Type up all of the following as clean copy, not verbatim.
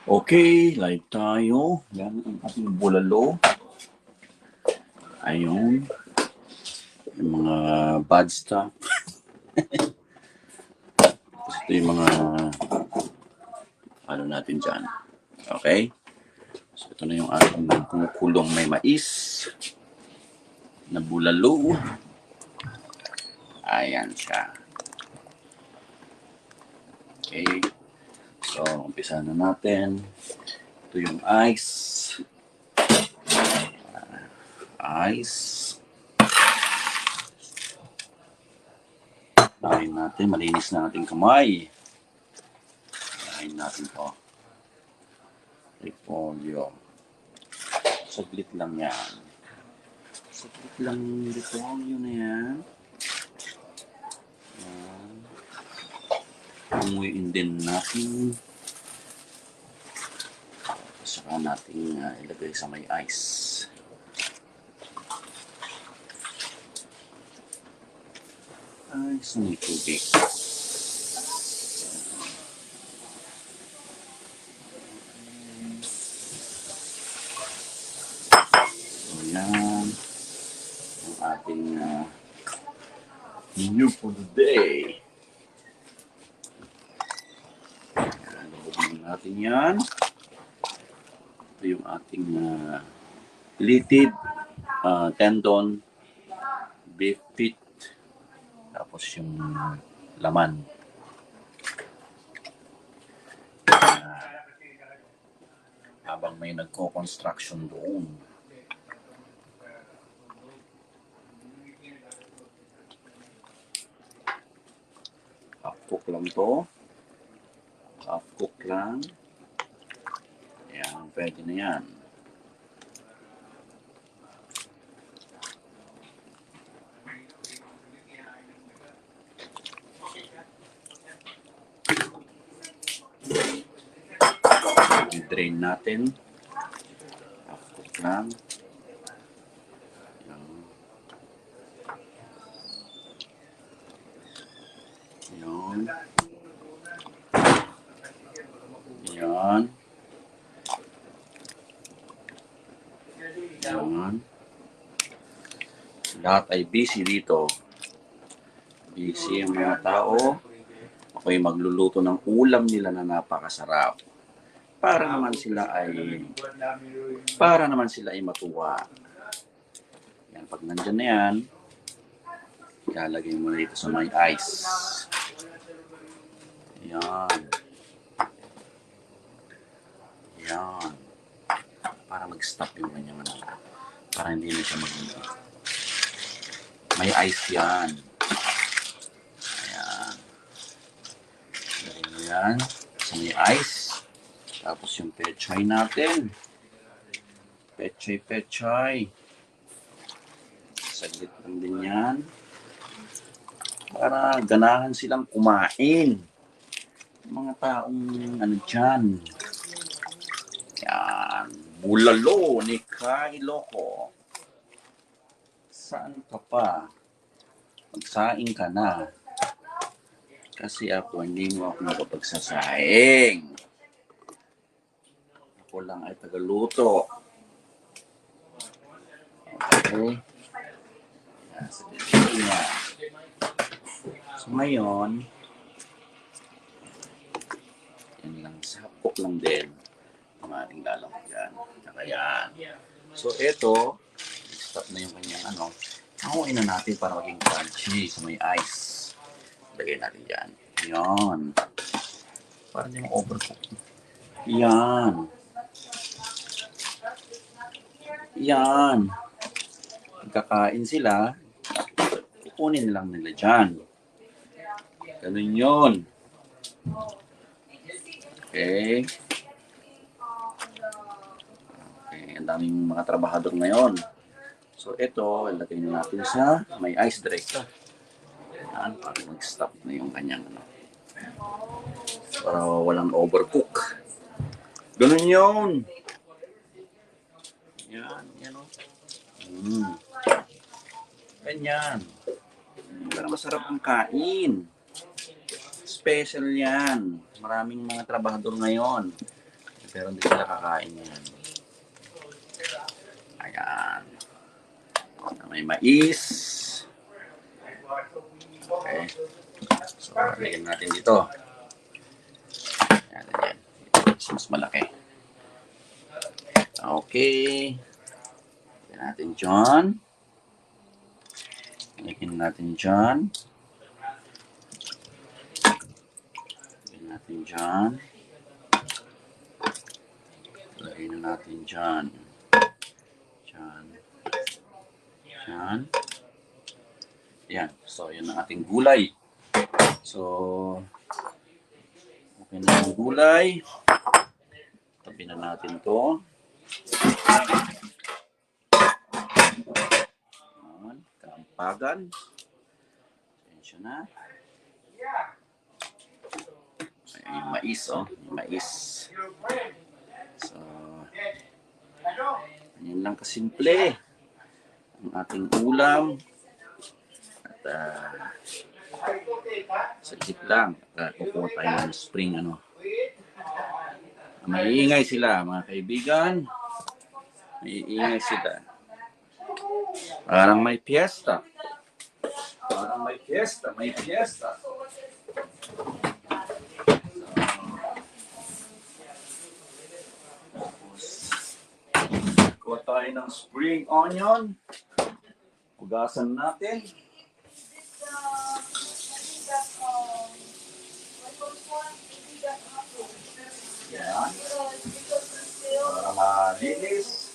Okay, live tayo. Yan ang ating bulalo. Ayun. Yung mga bad stuff. Tapos ito yung mga ano natin dyan. Okay? So ito na yung ating kumukulong may mais na bulalo. Ayan siya. Okay. So, umpisa na natin. Ito yung ice. Ice. Lahayin natin. Malinis na ating kamay. Lahayin natin to. Repolyo. Saglit lang yan. Saglit lang yung repolyo na yan. Umuwiin din natin. Saka natin ilagay sa may ice. Ice na may tubig. So yan ang ating menu for the day. Lubogin natin yan. Ito yung ating litid, tendon, beef feet, tapos yung laman. Habang may nagko-construction doon. Half cook lang to. Half cook lang. Ayan, pwede na yan. I-drain natin. Half cook lang. Ayan. Ayan. Ayan. Lahat ay busy dito. Busy ang mga tao. Ako'y magluluto ng ulam nila na napakasarap. Para naman sila ay matuwa. Yan, pag nandyan na yan, ilalagay mo na dito sa may ice. Yan. Yan. Para mag-stop yung kanyang para hindi na siya mag-iba. May ice yan. Ayan. Lagay mo yan sa may ice. Tapos yung pechay natin. Pechay. Saglit lang din yan. Para ganahan silang kumain. Mga taong ano dyan. Yan. Bulalo ni Iloco. Saan ka pa? Magsaing ka na. Kasi ako hindi mo ako nakapagsasaing. Ako lang ay tagaluto. Okay. So ngayon, yan lang, sapok lang din ang ating lalawag yan. Tsaka yan. So ito, stop na yung kanyang hawain na natin para maging crunchy sa may ice. Lagay natin yan. Yan. Para hindi ma-overcook. Yan. Yan. Kakain sila, kukunin lang nila dyan. Ganun yun. Okay. Okay, ang daming mga trabahador ngayon. So ito, ilagay na natin sa may ice direct. Yan, para mag-stop na yung kanyang para walang overcook. Ganun yun. Yan o. Ganyan. Para masarap ang kain. Special yan. Maraming mga trabahador ngayon. Pero hindi sila kakain yan. Ayan. May mais. Okay. So, lagyan natin dito. Ayan, ayan. Mas malaki. Okay. Lagyan natin dyan. Lagyan natin dyan. Lagyan natin dyan. Lagyan natin dyan. Dyan. Dyan. Ayan. So, yun ang ating gulay. So, okay na yung gulay. Tabi na natin to. Ayan. Kampagan. Ayan na. Ayan yung mais, oh. Yung mais. So, yun lang kasimple ang ating ulam. At saglit lang. Kukuha tayo ng spring ano. Maiingay sila mga kaibigan. Maiingay sila. Parang may piyesta. Parang may piyesta. May piyesta. Kuha tayo ng spring onion. Hugasan natin. Yan. Para malinis.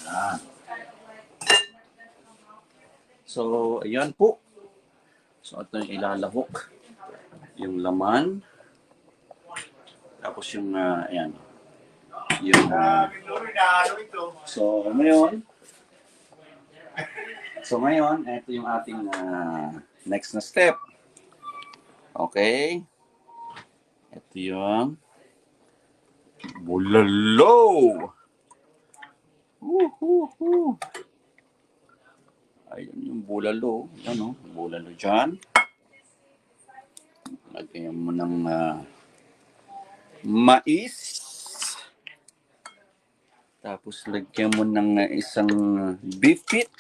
Yan. So, ayan po. So, ito yung ilalahok. Yung laman. Tapos yung, ayan. Yung, so, ngayon, ito yung ating next na step. Okay. Ito yung bulalo. Ayun yung bulalo. Ayan o, bulalo dyan. Lagyan mo ng mais. Tapos lagyan mo ng isang beef feet.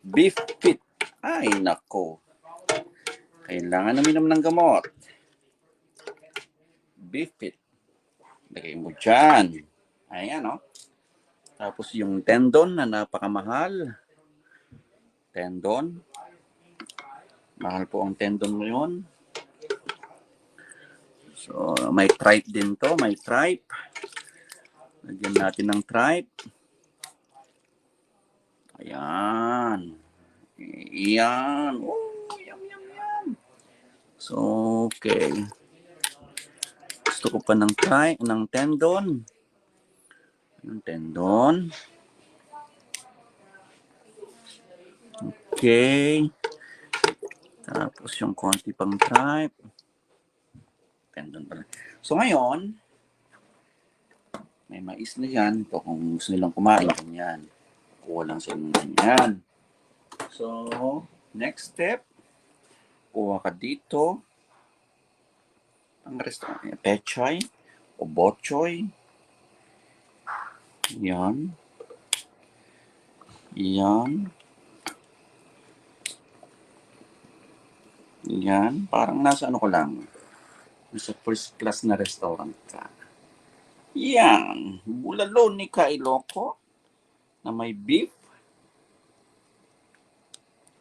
Beef feet. Ay, nako. Kailangan uminom ng gamot. Beef feet. Lagay mo dyan. Ayan, o. Tapos yung tendon na napakamahal. Tendon. Mahal po ang tendon ngayon. So, may tripe din to. May tripe. Lagyan natin ng tripe. Ayan. Ayan. Oh, yum, yum, yum. So, okay. Gusto ko pa ng tripe, ng tendon. Yung tendon. Okay. Tapos yung konti pang tripe. Tendon pala. So, ngayon, may mais na yan. Ito kung gusto nilang kumain, ganyan. Kuha lang sila ng ganyan. So, next step, kuha ka dito. Ang restaurant, pechay o botchoy. Yan. Yan. Yan. Parang nasa ano ko lang. Nasa first class na restaurant ka. Yan. Bulalo ni Iloco na may beef,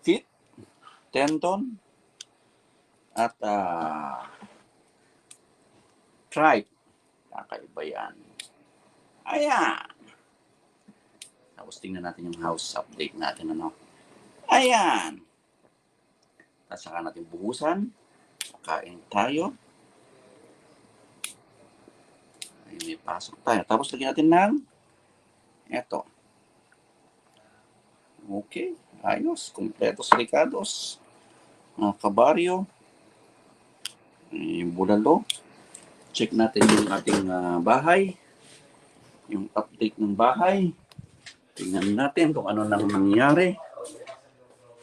feet, tendon, at tripe. Kakaiba yan. Ayan. Tapos tingnan natin yung house update natin. Ano? Ayan. At saka natin buhusan. Kain tayo. Ay, may pasok tayo. Tapos lagyan natin ng eto. Okay. Ayos. Kompletos ricados. Kabaryo. Yung bulalo. Check natin yung ating bahay. Yung update ng bahay. Tingnan natin kung ano nang nangyari.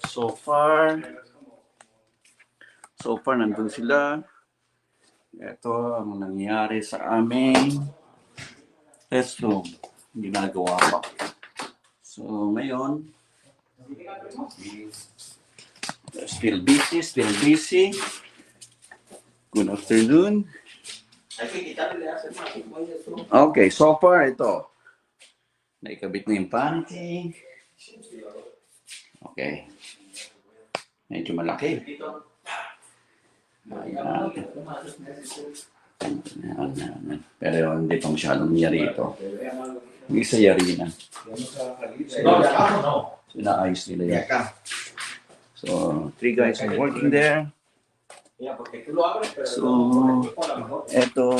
So far, nandun sila. Ito ang nangyari sa aming restroom. Ginagawa pa. So, ngayon, still busy, still busy. Good afternoon. Okay, so far ito. Naikabit na yung panty. Okay. Medyo malaki. Ayan. Pero hindi pa masyadong yari ito. Yung isa yari na. So, inaayos nila yan. So, 3 guys are working there. So, eto,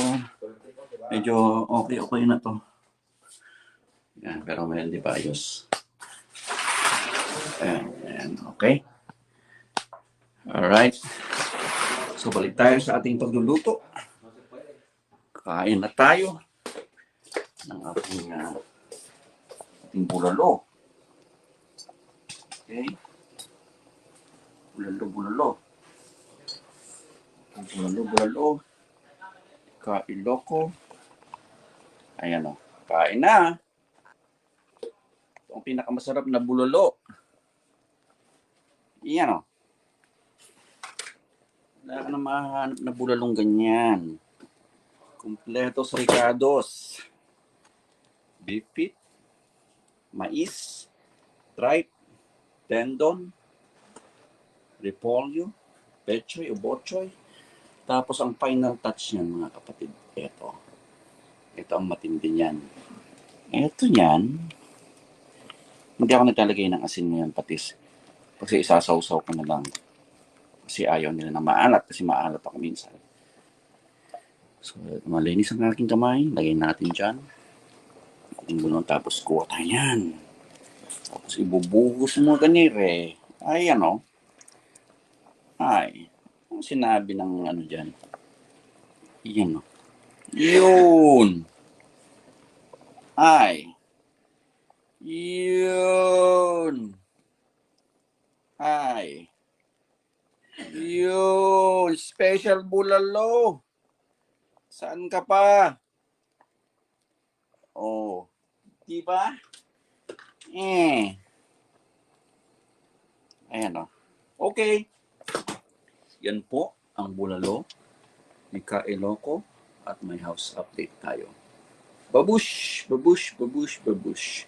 medyo okay na to. Yan, pero may hindi pa ayos. Ayan, okay. Alright. So, balik tayo sa ating pagluluto. Kain na tayo ng ating bulalo. Okay. Bulalo. Bulalo. Iloco. Ayan o. Kain na. Ito ang pinakamasarap na bulalo. Iyan o. Wala ka na mahanap na bulalong ganyan. Kompleto sa ricados. Beef feet. Mais. Tripe. Tendon. Repolyo. Pechoy o bochoy. Tapos ang final touch niyan mga kapatid. Ito ang matindi niyan. Ito niyan. Hindi ako naglalagay ng asin ngayon patis. Kasi isasawsaw ko na lang. Kasi ayaw nila na maalat. Kasi maalat ako minsan. So, malinis ang aking kamay. Lagay natin dyan. Ating bulon. Tapos kuha tayo yan. Tapos ibubuhos mo ganire. Ay, ano? Ay. Ang sinabi ng ano dyan? Yan, no? Yun! Ay. Yun! Ay. Yun! Special bulalo! Saan ka pa? Oh. Di ba? Ayan o. Okay. Yan po ang bulalo ni Iloco at may house update tayo. Babush! Babush! Babush! Babush!